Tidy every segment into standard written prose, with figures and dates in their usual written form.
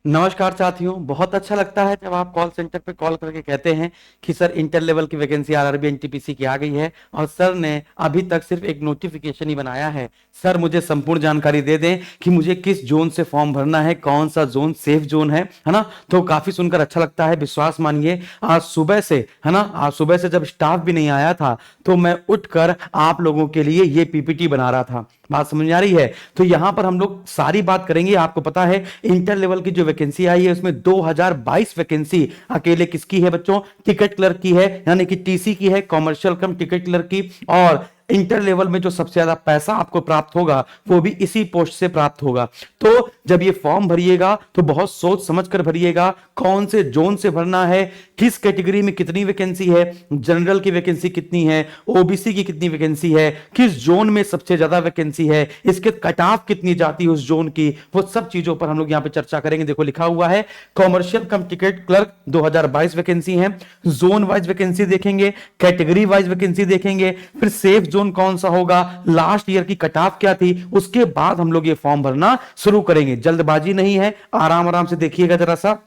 नमस्कार साथियों। बहुत अच्छा लगता है जब आप कॉल सेंटर पे कॉल करके कहते हैं कि सर इंटर लेवल की वैकेंसी आरआरबी एनटीपीसी की आ गई है और सर ने अभी तक सिर्फ एक नोटिफिकेशन ही बनाया है। सर मुझे संपूर्ण जानकारी दे दें कि मुझे किस जोन से फॉर्म भरना है, कौन सा जोन सेफ जोन है ना। तो काफी सुनकर अच्छा लगता है। विश्वास मानिए आज सुबह से है ना, आज सुबह से जब स्टाफ भी नहीं आया था तो मैं उठकर आप लोगों के लिए ये पीपीटी बना रहा था। बात समझ आ रही है? तो यहां पर हम लोग सारी बात करेंगे। आपको पता है इंटर लेवल की जो वैकेंसी आई है उसमें 2022 वैकेंसी अकेले किसकी है बच्चों? टिकट क्लर्क की है, यानी कि टीसी की है, कॉमर्शियल कम टिकट क्लर्क की। और इंटर लेवल में जो सबसे ज्यादा पैसा आपको प्राप्त होगा वो भी इसी पोस्ट से प्राप्त होगा। तो जब ये फॉर्म भरिएगा तो बहुत सोच समझ कर भरिएगा। कौन से जोन से भरना है, किस कैटेगरी में कितनी वैकेंसी है, जनरल की वैकेंसी कितनी है, ओबीसी की कितनी वैकेंसी है, किस जोन में सबसे ज्यादा वैकेंसी है, इसके कट ऑफ कितनी जाती है उस जोन की, वो सब चीजों पर हम लोग यहां पे चर्चा करेंगे। देखो लिखा हुआ है कॉमर्शियल कम टिकट क्लर्क 2022 वैकेंसी है। जोन वाइज वैकेंसी देखेंगे, कैटेगरी वाइज वैकेंसी देखेंगे, फिर सेफ जोन कौन सा होगा, लास्ट ईयर की कट ऑफ क्या थी, उसके बाद हम लोग ये फॉर्म भरना शुरू करेंगे। जल्दबाजी नहीं है, आराम आराम से देखिएगा जरा सा।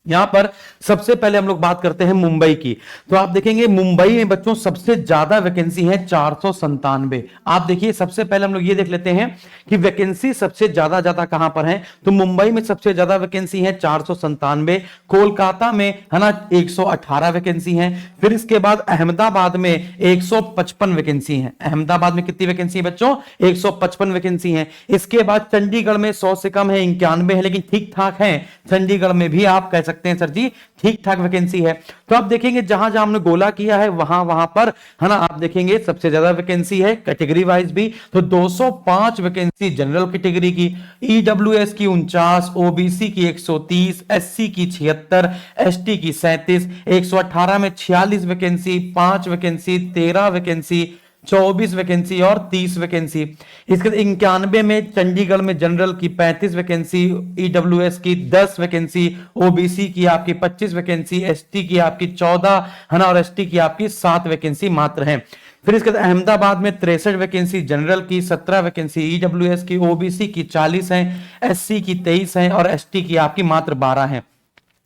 यहां पर सबसे पहले हम लोग बात करते हैं मुंबई की। तो आप देखेंगे मुंबई में बच्चों सबसे ज्यादा वैकेंसी है 497। आप देखिए सबसे पहले हम लोग ये देख लेते हैं कि वैकेंसी सबसे ज्यादा ज्यादा कहां पर है। तो मुंबई में सबसे ज्यादा वैकेंसी है 497। कोलकाता में है ना 118 वैकेंसी है। फिर इसके बाद अहमदाबाद में 155 वैकेंसी है। अहमदाबाद में कितनी वैकेंसी है बच्चों? 155 वैकेंसी है। इसके बाद चंडीगढ़ में 100 से कम है, 91 है, लेकिन ठीक ठाक है। चंडीगढ़ में भी आप कह सकते हैं सर जी ठीक ठाक वैकेंसी है। तो आप देखेंगे जहां जहां हमने गोला किया है वहां वहां पर है ना, आप देखेंगे सबसे ज्यादा वैकेंसी है कैटेगरी वाइज भी। तो 205 वैकेंसी जनरल कैटेगरी की, ईडब्ल्यूएस की 49, ओबीसी की 130, एससी की 76, एसटी की 37, 118 में 46 वैकेंसी, 5 वैकेंसी, 13 वैकेंसी, 24 वैकेंसी और 30 वैकेंसी। इसके 91 में चंडीगढ़ में जनरल की 35 वैकेंसी, ईडब्ल्यूएस की 10 वैकेंसी, ओबीसी की आपकी 25 वैकेंसी, एसटी की आपकी 14 है ना, और एसटी की आपकी 7 वैकेंसी मात्र है। फिर इसके बाद अहमदाबाद में 63 वैकेंसी जनरल की, 17 वैकेंसी ईडब्ल्यूएस की, ओबीसी की 40 है, एससी की 23 है और एसटी की आपकी मात्र 12 है।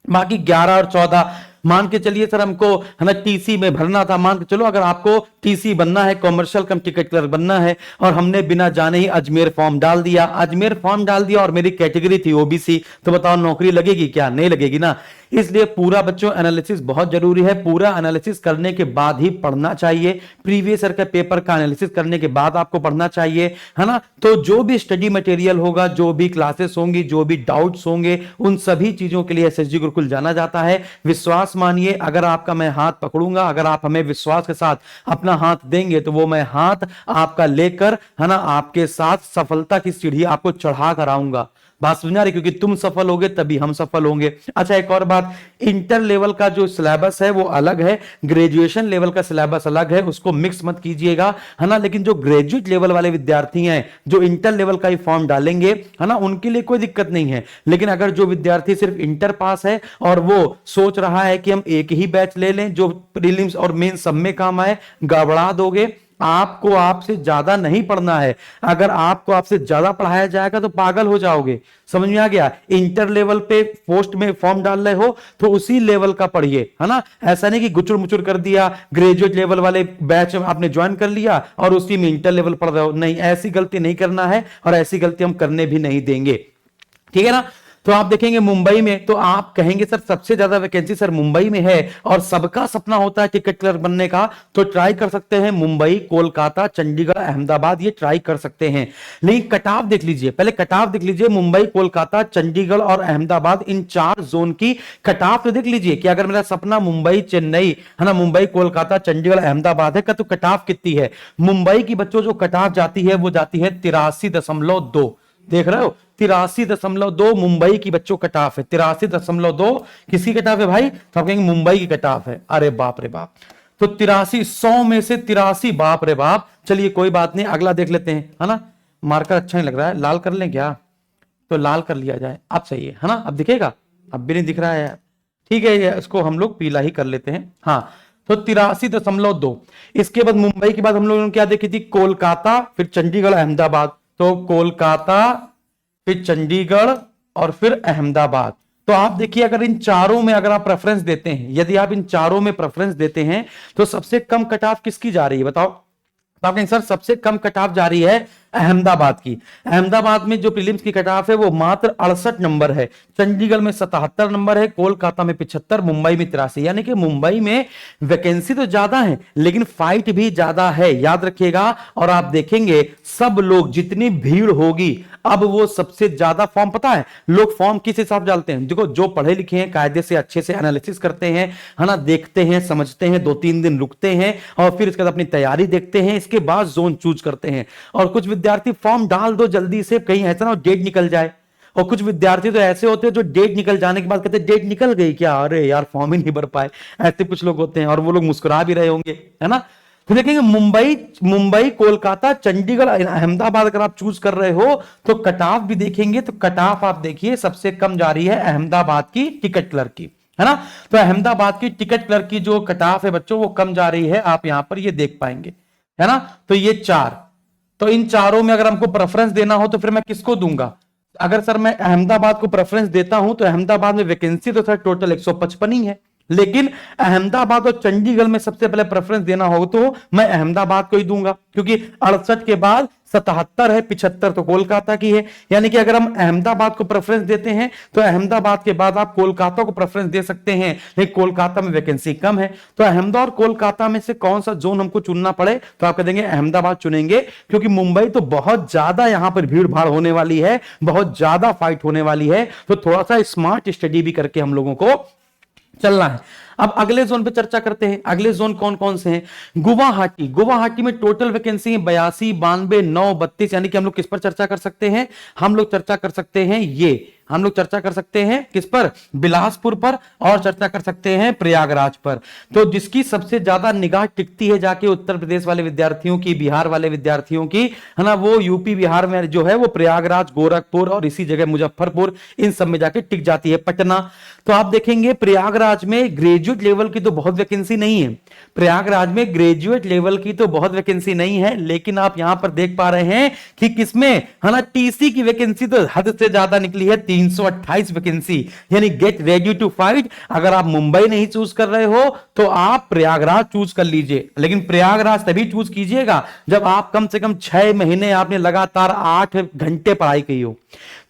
बाकी 11 और 14 मान के चलिए सर हमको है ना टीसी में भरना था। मान के चलो अगर आपको टीसी बनना है, कॉमर्शियल कम टिकट क्लर्क बनना है, और हमने बिना जाने ही अजमेर फॉर्म डाल दिया, अजमेर फॉर्म डाल दिया और मेरी कैटेगरी थी ओबीसी, तो बताओ नौकरी लगेगी क्या? नहीं लगेगी ना। इसलिए पूरा बच्चों एनालिसिस बहुत जरूरी है। पूरा एनालिसिस करने के बाद ही पढ़ना चाहिए। प्रीवियस ईयर का पेपर का एनालिसिस करने के बाद आपको पढ़ना चाहिए, है ना। तो जो भी स्टडी मटेरियल होगा, जो भी क्लासेस होंगी, जो भी डाउट्स होंगे, उन सभी चीजों के लिए एसएसजी गुरुकुल जाना जाता है। विश्वास मानिए, अगर आपका मैं हाथ पकड़ूंगा, अगर आप हमें विश्वास के साथ अपना हाथ देंगे तो वो मैं हाथ आपका लेकर है ना आपके साथ सफलता की सीढ़ी आपको चढ़ा कर आऊंगा। बात समझ आ रही? क्योंकि तुम सफल होगे तभी हम सफल होंगे। अच्छा एक और बात, इंटर लेवल का जो सिलेबस है वो अलग है, ग्रेजुएशन लेवल का सिलेबस अलग है, उसको मिक्स मत कीजिएगा, है ना। लेकिन जो ग्रेजुएट लेवल वाले विद्यार्थी हैं जो इंटर लेवल का ही फॉर्म डालेंगे, है ना, उनके लिए कोई दिक्कत नहीं है। लेकिन अगर जो विद्यार्थी सिर्फ इंटर पास है और वो सोच रहा है कि हम एक ही बैच ले लें जो प्रीलिम्स और मेन सब में काम आए, गड़बड़ा दोगे। आपको आपसे ज्यादा नहीं पढ़ना है। अगर आपको आपसे ज्यादा पढ़ाया जाएगा तो पागल हो जाओगे। समझ में आ गया? इंटर लेवल पे पोस्ट में फॉर्म डाल रहे हो तो उसी लेवल का पढ़िए, है ना। ऐसा नहीं कि गुचुर मुचुर कर दिया, ग्रेजुएट लेवल वाले बैच आपने ज्वाइन कर लिया और उसी में इंटर लेवल पढ़ रहे हो। नहीं, ऐसी गलती नहीं करना है और ऐसी गलती हम करने भी नहीं देंगे। ठीक है ना। तो आप देखेंगे मुंबई में, तो आप कहेंगे सर सबसे ज्यादा वैकेंसी सर मुंबई में है और सबका सपना होता है टिकट क्लर्क बनने का, तो ट्राई कर सकते हैं मुंबई, कोलकाता, चंडीगढ़, अहमदाबाद, ये ट्राई कर सकते हैं। लेकिन कट ऑफ देख लीजिए, पहले कट ऑफ देख लीजिए। मुंबई, कोलकाता, चंडीगढ़ और अहमदाबाद, इन 4 जोन की कट ऑफ तो देख लीजिए कि अगर मेरा सपना मुंबई, चेन्नई है ना, मुंबई, कोलकाता, चंडीगढ़, अहमदाबाद है, तो कट ऑफ कितनी है? मुंबई की बच्चों जो कट ऑफ जाती है वो जाती है 83.2। देख रहे हो, 83.2 मुंबई की बच्चों कट ऑफ है। 83.2 किसी कट ऑफ है भाई? तो आप कहेंगे मुंबई की कट ऑफ है। अरे बाप रे बाप, तो 83, 100 में से 83, बाप रे बाप। चलिए कोई बात नहीं, अगला देख लेते हैं, है ना। मार्कर अच्छा नहीं लग रहा है, लाल कर लें क्या? तो लाल कर लिया जाए, अब सही है ना। अब दिखेगा? अब भी नहीं दिख रहा है यार। ठीक है, इसको हम लोग पीला ही कर लेते हैं। हाँ, तो 83.2। इसके बाद मुंबई के बाद हम लोगों ने क्या देखी थी? कोलकाता, फिर चंडीगढ़, अहमदाबाद। तो कोलकाता, फिर चंडीगढ़ और फिर अहमदाबाद। तो आप देखिए अगर इन चारों में अगर आप प्रेफरेंस देते हैं, यदि आप इन चारों में प्रेफरेंस देते हैं तो सबसे कम कट ऑफ किसकी जा रही है बताओ? तो आप कहेंगे सर सबसे कम कट ऑफ जा रही है अहमदाबाद की। अहमदाबाद में जो प्रीलिम्स की कट ऑफ है वो मात्र 68 नंबर है, चंडीगढ़ में 77 नंबर है, कोलकाता में 75, मुंबई में 83। यानी कि मुंबई में वैकेंसी तो ज्यादा है लेकिन फाइट भी ज्यादा है, याद रखिएगा। और आप देखेंगे सब लोग जितनी भीड़ होगी, अब वो सबसे ज्यादा फॉर्म पता है लोग फॉर्म किस हिसाब से डालते हैं? देखो जो पढ़े लिखे हैं कायदे से अच्छे से एनालिसिस करते हैं, है ना, देखते हैं समझते हैं, 2-3 दिन रुकते हैं और फिर इसके बाद अपनी तैयारी देखते हैं, इसके बाद जोन चूज करते हैं। और कुछ विद्यार्थी फॉर्म डाल दो जल्दी से, कहीं ऐसा ना डेट निकल जाए। और कुछ विद्यार्थी तो ऐसे होते हैं जो डेट निकल जाने के बाद कहते हैं डेट निकल गई क्या, अरे यार फॉर्म ही नहीं भर पाए। ऐसे कुछ लोग होते हैं और वो लोग मुस्कुरा भी रहे होंगे, है ना। तो देखेंगे मुंबई कोलकाता चंडीगढ़ अहमदाबाद अगर आप चूज कर रहे हो तो कट ऑफ भी देखेंगे तो कट ऑफ आप देखिए सबसे कम जा रही है अहमदाबाद की टिकट क्लर्क की, है ना। तो अहमदाबाद की टिकट क्लर्क की जो कट ऑफ है बच्चों वो कम जा रही है, आप यहां पर ये देख पाएंगे, है ना। तो ये चार, तो इन चारों में अगर हमको प्रेफरेंस देना हो तो फिर मैं किसको दूंगा? अगर सर मैं अहमदाबाद को प्रेफरेंस देता हूं तो अहमदाबाद में वैकेंसी तो सर टोटल 155 ही है, लेकिन अहमदाबाद और चंडीगढ़ में सबसे पहले प्रेफरेंस देना हो तो मैं अहमदाबाद को ही दूंगा, क्योंकि 68 के बाद 77 है, 75 तो कोलकाता की है। यानी कि अगर हम अहमदाबाद को प्रेफरेंस देते हैं तो अहमदाबाद के बाद आप कोलकाता को प्रेफरेंस दे सकते हैं, लेकिन कोलकाता में वैकेंसी कम है। तो अहमदाबाद और कोलकाता में से कौन सा जोन हमको चुनना पड़े तो आप कह देंगे अहमदाबाद चुनेंगे, क्योंकि मुंबई तो बहुत ज्यादा यहां पर भीड़ भाड़ होने वाली है, बहुत ज्यादा फाइट होने वाली है। तो थोड़ा सा स्मार्ट स्टडी भी करके हम लोगों को चलना है। अब अगले जोन पे चर्चा करते हैं। अगले जोन कौन कौन से हैं? गुवाहाटी में टोटल वैकेंसी है 82, 92, 9, 32। यानी कि हम लोग किस पर चर्चा कर सकते हैं? हम लोग चर्चा कर सकते हैं हम लोग चर्चा कर सकते हैं किस पर? बिलासपुर पर, और चर्चा कर सकते हैं प्रयागराज पर। तो जिसकी सबसे ज्यादा निगाह टिकती है जाके उत्तर प्रदेश वाले विद्यार्थियों की, बिहार वाले विद्यार्थियों की, है ना, वो यूपी बिहार में जो है वो प्रयागराज, गोरखपुर और इसी जगह मुजफ्फरपुर, इन सब में जाके टिक जाती है। पटना, तो आप देखेंगे प्रयागराज में ग्रेजुएट लेवल की तो बहुत वैकेंसी नहीं है, प्रयागराज में ग्रेजुएट लेवल की तो बहुत वैकेंसी नहीं है, लेकिन आप यहां पर देख पा रहे हैं कि किसमें, है ना, टीसी की वैकेंसी तो हद से ज्यादा निकली है, 328 वैकेंसी। यानी गेट रेडी टू फाइट। अगर आप मुंबई नहीं चूज कर रहे हो तो आप प्रयागराज चूज कर लीजिए, लेकिन प्रयागराज तभी चूज कीजिएगा जब आप कम से कम 6 महीने आपने लगातार 8 घंटे पढ़ाई की हो।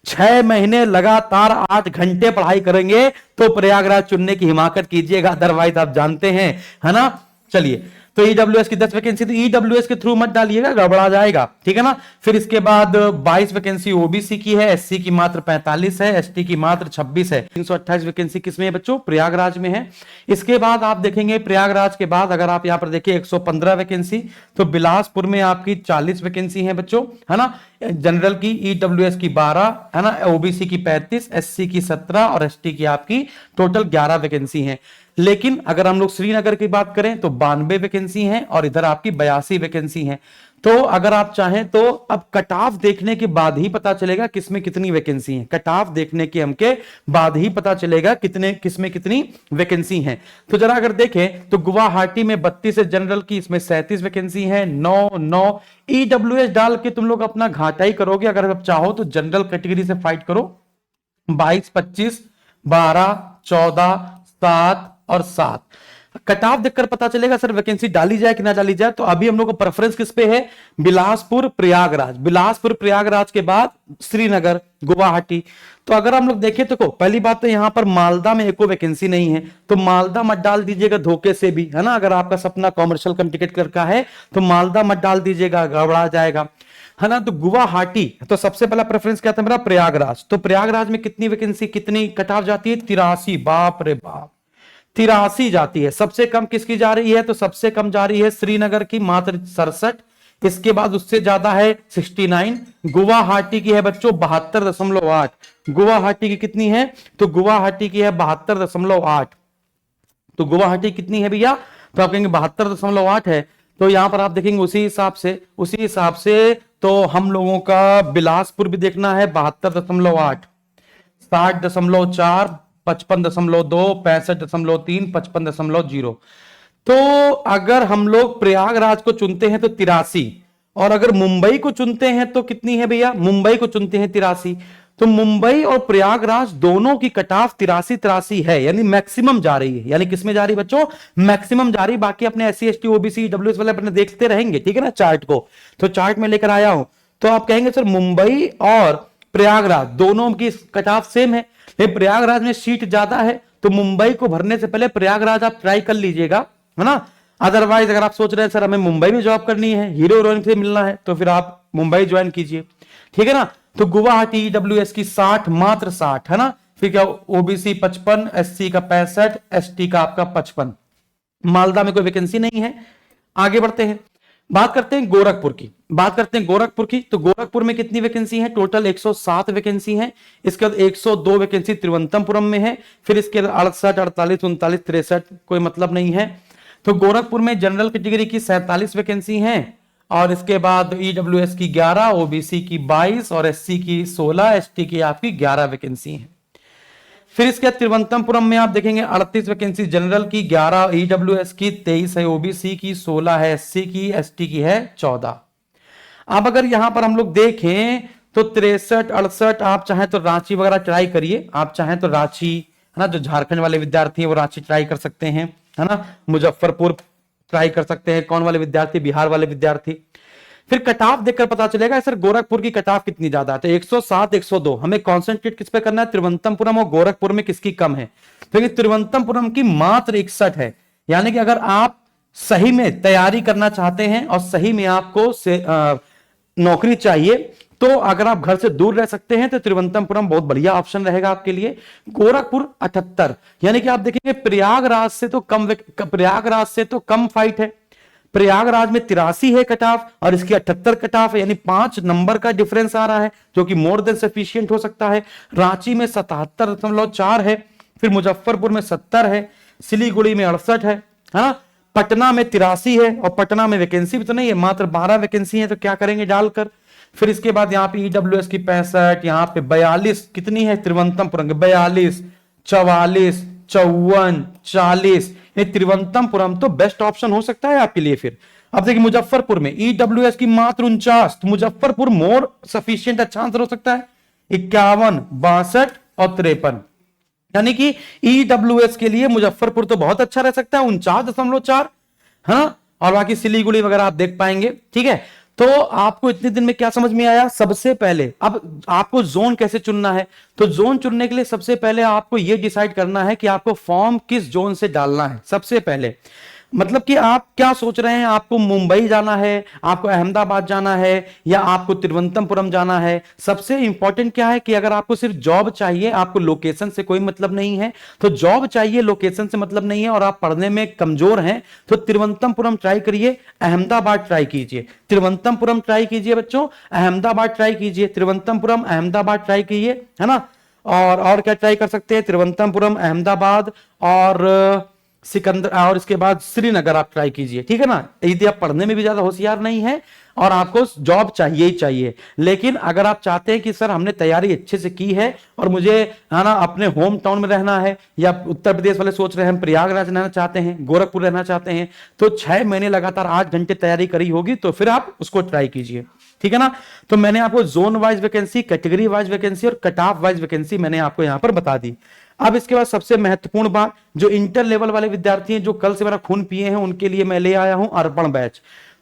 6 महीने लगातार 8 घंटे पढ़ाई करेंगे तो प्रयागराज चुनने की हिमाकत कीजिएगा, अदरवाइज आप जानते हैं, है ना। चलिए, तो ईडब्ल्यूएस की 10 वैकेंसी, तो ईडब्ल्यूएस के थ्रू मत डालिएगा, गड़बड़ा जाएगा, ठीक है ना। फिर इसके बाद 22 वैकेंसी ओबीसी की है, एससी की मात्र 45 है, एसटी की मात्र 26 है। 328 वैकेंसी किसमें है बच्चों? प्रयागराज में है। इसके बाद आप देखेंगे प्रयागराज के बाद अगर आप यहां पर देखिए 115 वैकेंसी, तो बिलासपुर में आपकी 40 वैकेंसी है बच्चों, है ना। जनरल की, ईडब्ल्यूएस की 12, है ना, ओबीसी की 35, एससी की 17 और एसटी की आपकी टोटल 11 वैकेंसी है। लेकिन अगर हम लोग श्रीनगर की बात करें तो 92 वैकेंसी है और इधर आपकी 82 वैकेंसी है। तो अगर आप चाहें तो अब कट ऑफ देखने के बाद ही पता चलेगा किसमें कितनी वैकेंसी है, कट ऑफ देखने के हमके बाद ही पता चलेगा किसमें कितनी वैकेंसी है। तो जरा अगर देखें तो गुवाहाटी में 32 है जनरल की, इसमें 37 वैकेंसी है, 9 ईडब्ल्यूएस डाल के तुम लोग अपना घाटा ही करोगे। अगर आप चाहो तो जनरल कैटेगरी से फाइट करो, 22, 25, 12, 14, 7 और 7। कट ऑफ देखकर पता चलेगा सर वैकेंसी डाली जाए कि ना डाली जाए। तो अभी हम लोग को प्रेफरेंस किस पे है? बिलासपुर प्रयागराज के बाद श्रीनगर, गुवाहाटी। तो अगर हम लोग देखें तो पहली बात तो यहां पर मालदा में एको वैकेंसी नहीं है, तो मालदा मत डाल दीजिएगा धोखे से भी, है ना। अगर आपका सपना कॉमर्शियल कम टिकट क्लर्क का है तो मालदा मत डाल दीजिएगा, गड़बड़ा जाएगा, है ना। तो गुवाहाटी, तो सबसे पहला प्रेफरेंस क्या था मेरा? प्रयागराज। तो प्रयागराज में कितनी वैकेंसी, कितनी कट ऑफ जाती है? 83। बाप रे बाप, 83 जाती है। सबसे कम किसकी जा रही है? तो सबसे कम जा रही है श्रीनगर की, मात्र 67। इसके बाद उससे ज्यादा है 69। गुवाहाटी की है बच्चों 72.8। गुवाहाटी की कितनी है? तो गुवाहाटी की है 72.8। तो गुवाहाटी कितनी है भैया? तो आप कहेंगे 72.8 है। तो यहां पर आप देखेंगे उसी हिसाब से तो हम लोगों का बिलासपुर भी देखना है 72.8, 60.4, 55.2, 65.3, 55.0। तो अगर हम लोग प्रयागराज को चुनते हैं तो 83, और अगर मुंबई को चुनते हैं तो कितनी है भैया? मुंबई को चुनते हैं 83। तो मुंबई और प्रयागराज दोनों की कट ऑफ 83 है, यानी मैक्सिमम जा रही है। यानी किसमें जा रही है बच्चों? मैक्सिमम जा रही। बाकी अपने SC ST OBC WS वाले अपने देखते रहेंगे, ठीक है ना, चार्ट को। तो चार्ट में लेकर आया हूं। तो आप कहेंगे सर मुंबई और प्रयागराज दोनों की कट ऑफ सेम है, लेकिन प्रयागराज में सीट ज्यादा है, तो मुंबई को भरने से पहले प्रयागराज आप ट्राई कर लीजिएगा, है ना। अदरवाइज अगर आप सोच रहे हैं सर हमें मुंबई में जॉब करनी है, हीरो हीरोइन से मिलना है, तो फिर आप मुंबई ज्वाइन कीजिए, ठीक है ना। तो गुवाहाटी EWS की 60, मात्र 60, है ना। फिर क्या, OBC 55, SC का 65, ST का आपका 55। मालदा में कोई वैकेंसी नहीं है। आगे बढ़ते हैं, बात करते हैं गोरखपुर की। तो गोरखपुर में कितनी वैकेंसी है? टोटल 107 वैकेंसी है। इसके बाद 102 वैकेंसी तिरुवनंतपुरम में है। फिर इसके 68, 48, 39, 63 कोई मतलब नहीं है। तो गोरखपुर में जनरल कैटेगरी की 47 वैकेंसी है, और इसके बाद EWS की 11, OBC की 22 और SC की 16, ST की आपकी 11 वैकेंसी है। फिर इसके बाद तिरुवनंतपुरम में आप देखेंगे 38 वैकेंसी जनरल की, 11 EWS की, 23 है OBC की, 16 है SC की, ST की है 14। अब अगर यहां पर हम लोग देखें तो 63, 68 आप चाहें तो रांची वगैरह ट्राई करिए। आप चाहें तो रांची, है ना, जो झारखंड वाले विद्यार्थी हैं वो रांची ट्राई कर सकते हैं, है ना। मुजफ्फरपुर ट्राई कर सकते हैं, कौन वाले विद्यार्थी? बिहार वाले विद्यार्थी। फिर कट ऑफ देखकर पता चलेगा सर गोरखपुर की कट ऑफ कितनी ज्यादा है। तो 107, 102 हमें कॉन्सेंट्रेट किस पे करना है? तिरुवनंतपुरम और गोरखपुर में किसकी कम है? तो तिरुवनंतपुरम की मात्र 61 है। यानी कि अगर आप सही में तैयारी करना चाहते हैं और सही में आपको नौकरी चाहिए, तो अगर आप घर से दूर रह सकते हैं तो तिरुवनंतपुरम बहुत बढ़िया ऑप्शन रहेगा आपके लिए। गोरखपुर 78, यानी कि आप देखेंगे प्रयागराज से तो कम फाइट है। प्रयागराज में 83 है कट ऑफ और इसकी 78 कट ऑफ है, यानी 5 नंबर का डिफरेंस आ रहा है, जो कि मोर देन सफिशियंट हो सकता है। रांची में 77.4 है, फिर मुजफ्फरपुर में 70 है, सिलीगुड़ी में 68 है ना। पटना में 83 है, और पटना में वैकेंसी भी तो नहीं है, मात्र 12 वैकेंसी है, तो क्या करेंगे डालकर। फिर इसके बाद यहाँ पे EWS की 65, यहाँ पे 42 कितनी है तिरुवनंतपुरम की? 42, 44, 54, 40। तिरुवनंतपुरम तो बेस्ट ऑप्शन हो सकता है आपके लिए। फिर अब देखिए मुजफ्फरपुर में EWS की मात्र 49, तो मुजफ्फरपुर मोर सफिशियंट अच्छा आंसर हो सकता है। 51, 62 और 53, यानी कि EWS के लिए मुजफ्फरपुर तो बहुत अच्छा रह सकता है, 49.4, हाँ। और बाकी सिलीगुड़ी वगैरह आप देख पाएंगे, ठीक है। तो आपको इतने दिन में क्या समझ में आया? सबसे पहले अब आपको जोन कैसे चुनना है। तो जोन चुनने के लिए सबसे पहले आपको यह डिसाइड करना है कि आपको फॉर्म किस जोन से डालना है। सबसे पहले मतलब कि आप क्या सोच रहे हैं, आपको मुंबई जाना है, आपको अहमदाबाद जाना है, या आपको तिरुवनंतपुरम जाना है। सबसे इंपॉर्टेंट क्या है कि अगर आपको सिर्फ जॉब चाहिए, आपको लोकेशन से कोई मतलब नहीं है, तो जॉब चाहिए, लोकेशन से मतलब नहीं है, और आप पढ़ने में कमजोर हैं, तो तिरुवनंतपुरम ट्राई करिए, अहमदाबाद ट्राई कीजिए। तिरुवनंतपुरम ट्राई कीजिए बच्चों, अहमदाबाद ट्राई कीजिए, तिरुवनंतपुरम अहमदाबाद ट्राई कीजिए, है ना। और क्या ट्राई कर सकते हैं? तिरुवनंतपुरम, अहमदाबाद और सिकंदर, और इसके बाद श्रीनगर आप ट्राई कीजिए, ठीक है ना। यदि आप पढ़ने में भी ज्यादा होशियार नहीं है और आपको जॉब चाहिए ही चाहिए, लेकिन अगर आप चाहते हैं कि सर हमने तैयारी अच्छे से की है और मुझे, है ना, अपने होम टाउन में रहना है, या उत्तर प्रदेश वाले सोच रहे हैं हम प्रयागराज रहना चाहते हैं, गोरखपुर रहना चाहते हैं, तो 6 महीने लगातार 8 घंटे तैयारी करी होगी, तो फिर आप उसको ट्राई कीजिए, ठीक है ना। तो मैंने आपको zone wise vacancy, category wise vacancy और कट ऑफ वाइज वैकेंसी मैंने आपको यहां पर बता दी। अब इसके बाद सबसे महत्वपूर्ण बात, जो इंटर लेवल वाले विद्यार्थी हैं, जो कल से मेरा खून पिए हैं, उनके लिए मैं ले आया हूं अर्पण बैच।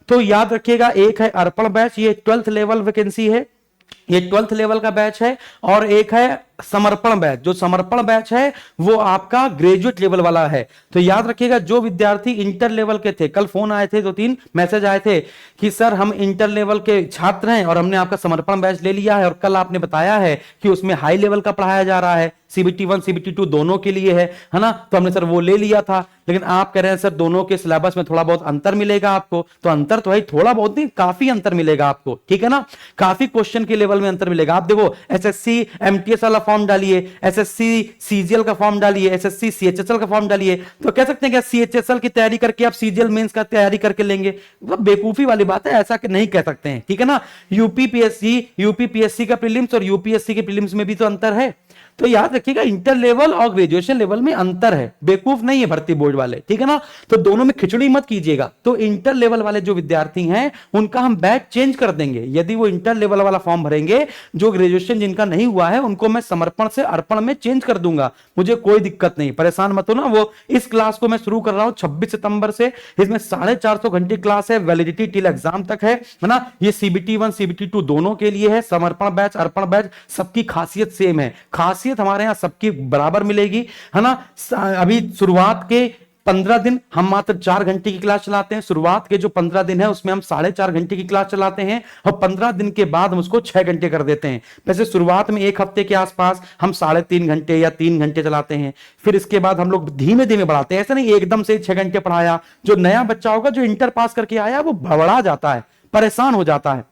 तो याद रखिएगा, एक है अर्पण बैच, ये 12th लेवल वैकेंसी है, ये 12th लेवल का बैच है, और एक है समर्पण बैच। जो समर्पण बैच है वो आपका ग्रेजुएट लेवल वाला है। तो याद रखिएगा, जो विद्यार्थी इंटर लेवल के थे, कल फोन आए थे, 2-3 मैसेज आए थे कि सर हम इंटर लेवल के छात्र हैं और हमने आपका समर्पण बैच ले लिया है, और कल आपने बताया है कि उसमें हाई लेवल का पढ़ाया जा रहा है, CBT 1 CBT 2 दोनों के लिए है ना। तो हमने सर वो ले लिया था, लेकिन आप कह रहे हैं सर दोनों के सिलेबस में थोड़ा बहुत अंतर मिलेगा आपको। तो अंतर तो है, थोड़ा बहुत नहीं, काफी अंतर मिलेगा आपको, ठीक है ना। काफी क्वेश्चन के लेवल में अंतर मिलेगा। आप देखो, SSC MTS वाला फॉर्म डालिए, SSC CGL का फॉर्म डालिए, SSC CHSL का फॉर्म डालिए, तो कह सकते हैं क्या CHSL की तैयारी करके आप CGL मेंस का तैयारी करके लेंगे? बेवकूफी वाली बात है, ऐसा नहीं कह सकते हैं, ठीक है ना। यूपीपीएससी का प्रीलिम्स और UPSC के प्रीलिम्स में भी तो अंतर है। तो याद रखिएगा इंटर लेवल और ग्रेजुएशन लेवल में अंतर है, बेवकूफ नहीं है भर्ती बोर्ड वाले, ठीक है ना। तो दोनों में खिचड़ी मत कीजिएगा। तो इंटर लेवल वाले जो विद्यार्थी हैं उनका हम बैच चेंज कर देंगे। यदि वो इंटर लेवल वाला फॉर्म भरेंगे, जो ग्रेजुएशन जिनका नहीं हुआ है उनको मैं समर्पण से अर्पण में चेंज कर दूंगा, मुझे कोई दिक्कत नहीं, परेशान मत हो ना। वो इस क्लास को मैं शुरू कर रहा हूं 26 सितंबर से, इसमें 450 घंटे क्लास है, वैलिडिटी टिल एग्जाम तक है ना। ये CBT 1 CBT 2 दोनों के लिए है। समर्पण बैच, अर्पण बैच, सबकी खासियत सेम है, खासियत हमारे यहां सबकी बराबर मिलेगी, है ना। अभी शुरुआत के 15 दिन हम मात्र 4 घंटे की क्लास चलाते हैं। शुरुआत के जो 15 दिन है उसमें हम 4.5 घंटे की क्लास चलाते हैं, और 15 दिन के बाद हम उसको 6 घंटे कर देते हैं। वैसे शुरुआत में एक हफ्ते के आसपास हम 3.5 घंटे या 3 घंटे चलाते हैं, फिर इसके बाद हम लोग धीमे धीमे बढ़ाते हैं। ऐसा नहीं एकदम से 6 घंटे पढ़ाया। जो नया बच्चा होगा, जो इंटर पास करके आया, वो भड़बड़ा जाता है, परेशान हो जाता है,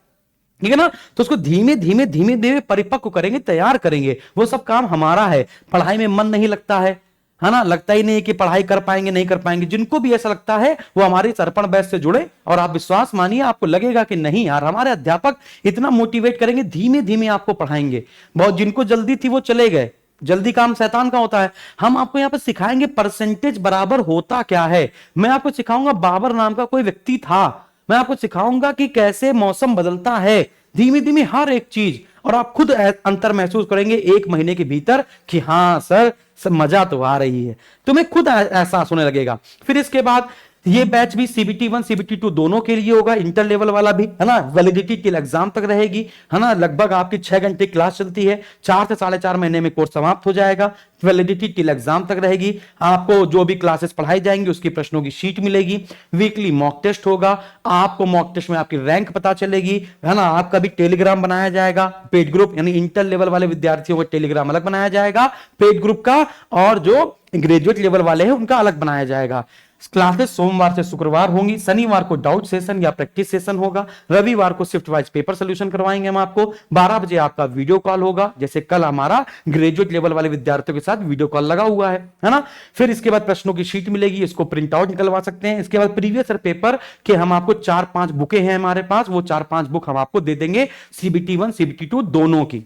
ठीक है ना। तो उसको धीमे धीमे धीमे धीमे परिपक्व करेंगे, तैयार करेंगे। वो सब काम हमारा है। पढ़ाई में मन नहीं लगता है ना, लगता ही नहीं है कि पढ़ाई कर पाएंगे नहीं कर पाएंगे, जिनको भी ऐसा लगता है वो हमारी अर्पण बैच से जुड़े, और आप विश्वास मानिए आपको लगेगा कि नहीं यार, हमारे अध्यापक इतना मोटिवेट करेंगे, धीमे धीमे आपको पढ़ाएंगे। बहुत जिनको जल्दी थी वो चले गए, जल्दी काम शैतान का होता है। हम आपको यहां पर सिखाएंगे परसेंटेज बराबर होता क्या है। मैं आपको सिखाऊंगा बाबर नाम का कोई व्यक्ति था, मैं आपको सिखाऊंगा कि कैसे मौसम बदलता है, धीमे धीमे हर एक चीज, और आप खुद अंतर महसूस करेंगे 1 महीने के भीतर कि हाँ सर, सब मजा तो आ रही है, तुम्हें खुद एहसास होने लगेगा। फिर इसके बाद ये बैच भी CBT 1 CBT 2 दोनों के लिए होगा, इंटर लेवल वाला भी, है ना। वैलिडिटी टिल एग्जाम तक रहेगी, है ना। लगभग आपकी 6 घंटे क्लास चलती है, 4 से 4.5 महीने में कोर्स समाप्त हो जाएगा। वैलिडिटी टिल एग्जाम तक रहेगी। आपको जो भी क्लासेस पढ़ाई जाएंगी उसकी प्रश्नों की शीट मिलेगी, वीकली मॉक टेस्ट होगा, आपको मॉक टेस्ट में आपकी रैंक पता चलेगी, है ना। आपका भी टेलीग्राम बनाया जाएगा, पेड ग्रुप, यानी इंटर लेवल वाले विद्यार्थियों का टेलीग्राम अलग बनाया जाएगा पेड ग्रुप का, और जो ग्रेजुएट लेवल वाले हैं उनका अलग बनाया जाएगा। क्लासेस सोमवार से शुक्रवार होंगी, शनिवार को डाउट सेशन या प्रैक्टिस सेशन होगा, रविवार को शिफ्ट वाइज पेपर सोल्यूशन करवाएंगे हम आपको, 12 बजे आपका वीडियो कॉल होगा, जैसे कल हमारा ग्रेजुएट लेवल वाले विद्यार्थियों के साथ वीडियो कॉल लगा हुआ है ना। फिर इसके बाद प्रश्नों की शीट मिलेगी, इसको प्रिंट आउट निकलवा सकते हैं। इसके बाद प्रीवियस पेपर के हम आपको 4-5 बुकें हैं हमारे पास, वो 4-5 बुक हम आपको दे देंगे, CBT 1 CBT 2 दोनों की,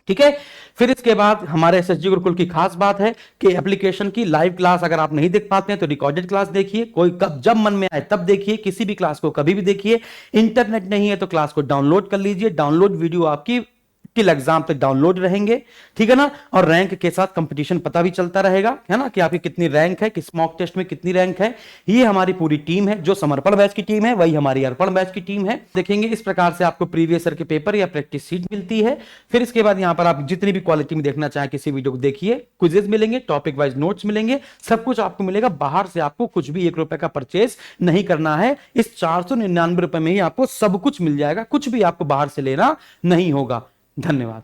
ठीक है। फिर इसके बाद हमारे SSG गुरुकुल की खास बात है कि एप्लीकेशन की लाइव क्लास अगर आप नहीं देख पाते हैं तो रिकॉर्डेड क्लास देखिए, कोई कब जब मन में आए तब देखिए, किसी भी क्लास को कभी भी देखिए। इंटरनेट नहीं है तो क्लास को डाउनलोड कर लीजिए, डाउनलोड वीडियो आपकी टिल एग्जाम तक डाउनलोड रहेंगे, ठीक है ना। और रैंक के साथ कंपटीशन पता भी चलता रहेगा, है ना, कि आपकी कितनी रैंक है, किस मॉक टेस्ट में कितनी रैंक है। ये हमारी पूरी टीम है, जो समर्पण बैच की टीम है वही हमारी अर्पण बैच की टीम है। देखेंगे इस प्रकार से आपको प्रीवियस ईयर के पेपर या प्रैक्टिस सीट मिलती है। फिर इसके बाद यहां पर आप जितनी भी क्वालिटी में देखना चाहें किसी वीडियो को देखिए, क्विजेस मिलेंगे, टॉपिक वाइज नोट्स मिलेंगे, सब कुछ आपको मिलेगा। बाहर से आपको कुछ भी 1 रुपए का परचेज नहीं करना है, इस 499 रुपए में ही आपको सब कुछ मिल जाएगा, कुछ भी आपको बाहर से लेना नहीं होगा। धन्यवाद।